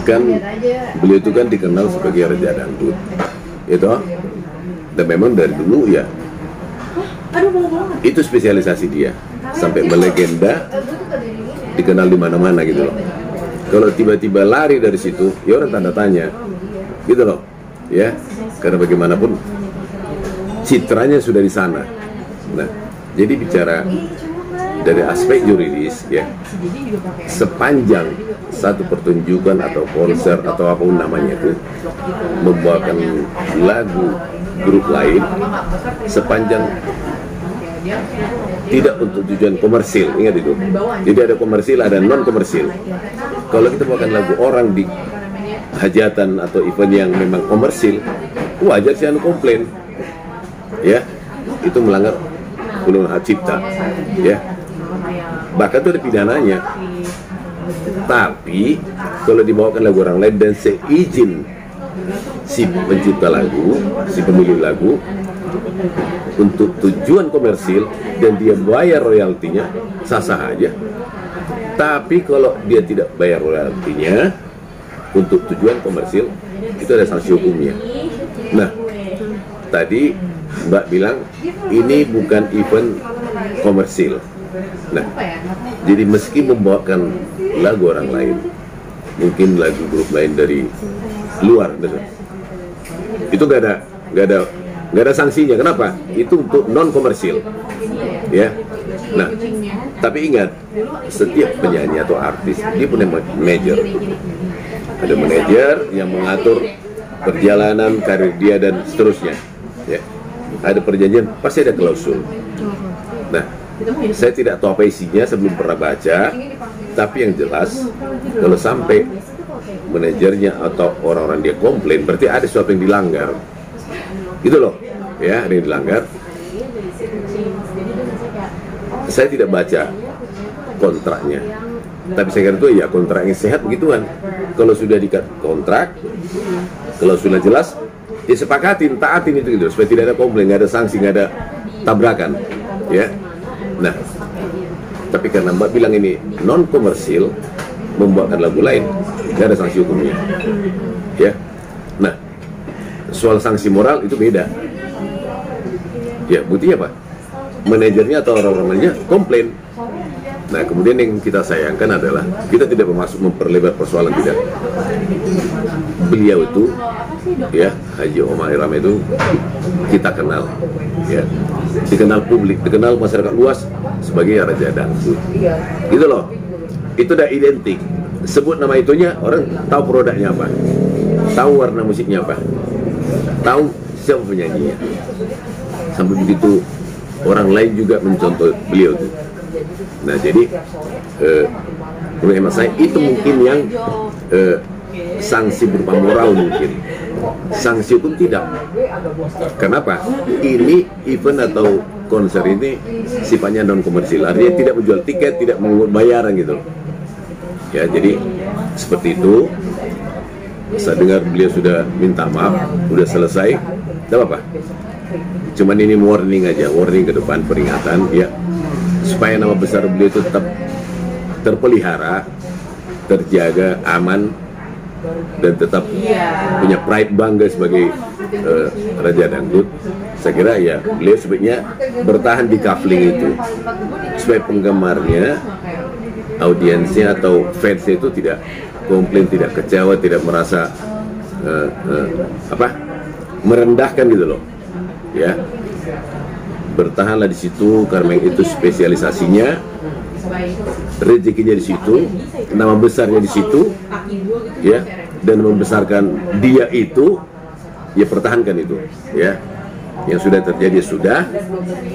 kan beliau itu kan dikenal sebagai raja dangdut, itu, dan memang dari dulu ya, itu spesialisasi dia, sampai melegenda, dikenal di mana-mana gitu loh. Kalau tiba-tiba lari dari situ, ya orang tanda tanya, gitu loh, ya, karena bagaimanapun citranya sudah di sana. Nah, jadi bicara dari aspek juridis, ya, sepanjang satu pertunjukan atau konser atau apapun namanya itu membawakan lagu grup lain, sepanjang tidak untuk tujuan komersil, ingat itu. Jadi ada komersil, ada non komersil. Kalau kita bawakan lagu orang di hajatan atau event yang memang komersil, wajar sih anu komplain, ya, itu melanggar undang hak cipta, ya, bahkan itu ada pidananya. Tapi kalau dibawakan lagu orang lain dan seizin si pencipta lagu, si pemilik lagu untuk tujuan komersil dan dia bayar royaltinya, sah-sah aja. Tapi kalau dia tidak bayar royaltinya untuk tujuan komersil, itu ada sanksi hukumnya. Nah, tadi Mbak bilang ini bukan event komersil. Nah, jadi meski membawakan lagu orang lain, mungkin lagu grup lain dari luar, itu nggak ada sanksinya. Kenapa? Itu untuk non komersil, ya. Nah, tapi ingat, setiap penyanyi atau artis dia punya manajer. Ada manajer yang mengatur perjalanan karir dia dan seterusnya, ya. Ada perjanjian, pasti ada klausul. Nah, saya tidak tahu apa isinya, saya belum pernah baca. Tapi yang jelas, kalau sampai manajernya atau orang-orang dia komplain, berarti ada sesuatu yang dilanggar. Gitu loh, ya, ada yang dilanggar. Saya tidak baca kontraknya, tapi saya kira itu ya kontrak yang sehat begituan. Kalau sudah diikat kontrak, kalau sudah jelas, ya sepakatin, taatin itu gitu, supaya tidak ada komplain, nggak ada sanksi, nggak ada tabrakan, ya. Nah, tapi karena Mbak bilang ini non komersil, membawakan lagu lain, nggak ada sanksi hukumnya, ya. Nah, soal sanksi moral itu beda, ya. Buktinya apa? Manajernya atau orang-orangnya komplain. Nah, kemudian yang kita sayangkan adalah kita tidak bermaksud memperlebar persoalan, tidak. Beliau itu, ya, Haji Omar Irama itu kita kenal, ya, dikenal publik, dikenal masyarakat luas sebagai raja dangdut, gitu loh. Itu udah identik. Sebut nama itunya, orang tahu produknya apa, tahu warna musiknya apa, tahu siapa penyanyinya. Sampai begitu orang lain juga mencontoh beliau itu. Nah, jadi menurut hemat saya itu mungkin yang sanksi berupa moral mungkin. Sanksi hukum tidak. Kenapa? Ini event atau konser ini sifatnya non komersil, artinya tidak menjual tiket, tidak mengungut bayaran gitu. Ya, jadi seperti itu. Saya dengar beliau sudah minta maaf, sudah selesai, tidak apa-apa. Cuman ini warning aja, warning ke depan, peringatan, ya, supaya nama besar beliau itu tetap terpelihara, terjaga, aman, dan tetap punya pride, bangga sebagai raja dangdut. Saya kira ya beliau sebaiknya bertahan di kafling itu, supaya penggemarnya, audiensnya atau fansnya itu tidak komplain, tidak kecewa, tidak merasa merendahkan gitu loh, ya. Bertahanlah di situ karena itu spesialisasinya, rezekinya di situ, nama besarnya di situ, ya, dan membesarkan dia itu, ya pertahankan itu, ya. Yang sudah terjadi sudah,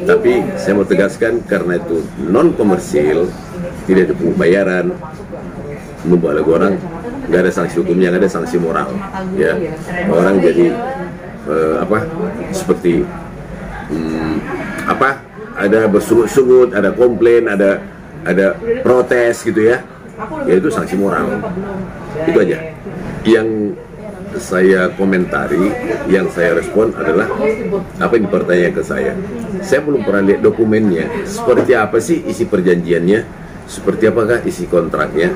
tapi saya mau tegaskan karena itu non komersil, tidak ada pembayaran, membawa lagu orang, nggak ada sanksi hukumnya, nggak ada sanksi moral, ya. Orang jadi seperti ada bersungut-sungut, ada komplain, ada protes gitu ya, itu sanksi moral. Itu aja yang saya komentari, yang saya respon adalah apa yang dipertanyakan ke saya. Saya belum pernah lihat dokumennya, seperti apa sih isi perjanjiannya, seperti apakah isi kontraknya,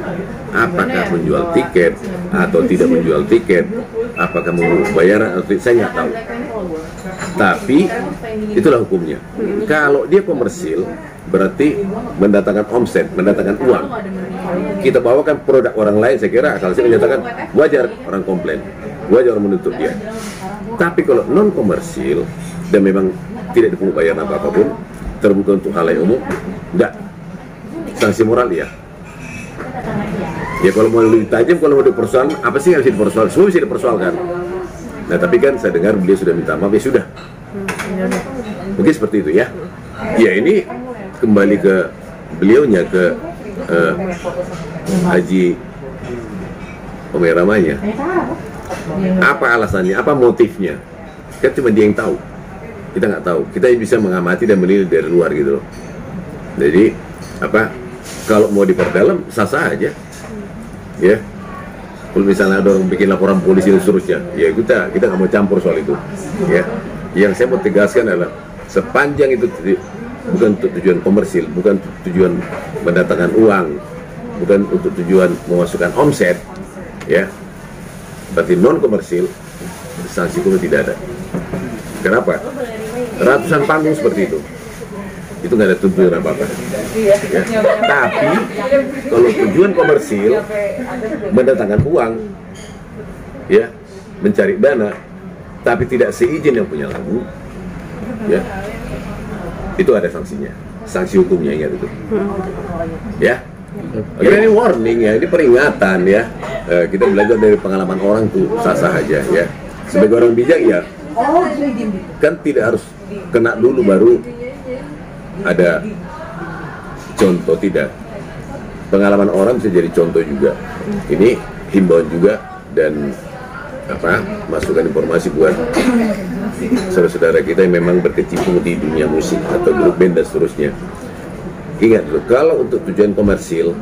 apakah menjual tiket atau tidak menjual tiket, apakah mau bayaran atau tidak, saya nggak tahu. Tapi itulah hukumnya. Kalau dia komersil, berarti mendatangkan omset, mendatangkan uang. Kita bawakan produk orang lain, saya kira kalau saya menyatakan wajar orang komplain, wajar orang menuntut dia. Tapi kalau non komersil dan memang tidak dipungut bayaran apapun, terbuka untuk halayak umum, enggak. Sanksi moral ya. Ya kalau mau lebih tajam, kalau mau dipersoalkan, apa sih yang bisa dipersoalkan? Semua bisa dipersoalkan. Nah tapi kan saya dengar beliau sudah minta maaf, ya sudah. Mungkin seperti itu ya. Ya ini kembali ke beliaunya, ke Haji Omer Ramanya. Apa alasannya, apa motifnya? Kan cuma dia yang tahu. Kita nggak tahu. Kita bisa mengamati dan menilai dari luar gitu loh. Jadi apa? Kalau mau diperdalam sah-sah aja. Ya. Kalau misalnya ada orang bikin laporan polisi dan seterusnya, ya kita nggak mau campur soal itu. Ya. Yang saya mau tegaskan adalah sepanjang itu bukan untuk tujuan komersil, bukan untuk tujuan mendatangkan uang, bukan untuk tujuan memasukkan omset, ya. Berarti non komersil, sanksi hukum tidak ada. Kenapa? Ratusan panggung seperti itu nggak ada tujuan apa-apa. Ya. Tapi kalau tujuan komersil, mendatangkan uang, ya, mencari dana, tapi tidak seizin yang punya lagu, ya, itu ada sanksinya, sanksi hukumnya, ingat itu. Ya. Oke, ini warning ya, ini peringatan ya. Kita belajar dari pengalaman orang tuh sah-sah aja ya. Sebagai orang bijak ya, kan tidak harus kena dulu baru ada contoh, tidak. Pengalaman orang bisa jadi contoh juga. Ini himbauan juga dan apa, masukan informasi buat saudara-saudara kita yang memang berkecimpung di dunia musik atau grup band dan seterusnya. Ingat loh, kalau untuk tujuan komersil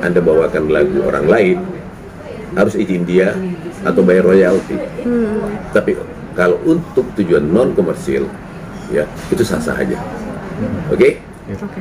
Anda bawakan lagu orang lain, harus izin dia atau bayar royalti. Tapi kalau untuk tujuan non komersil, ya itu sah-sah aja. Oke? Oke.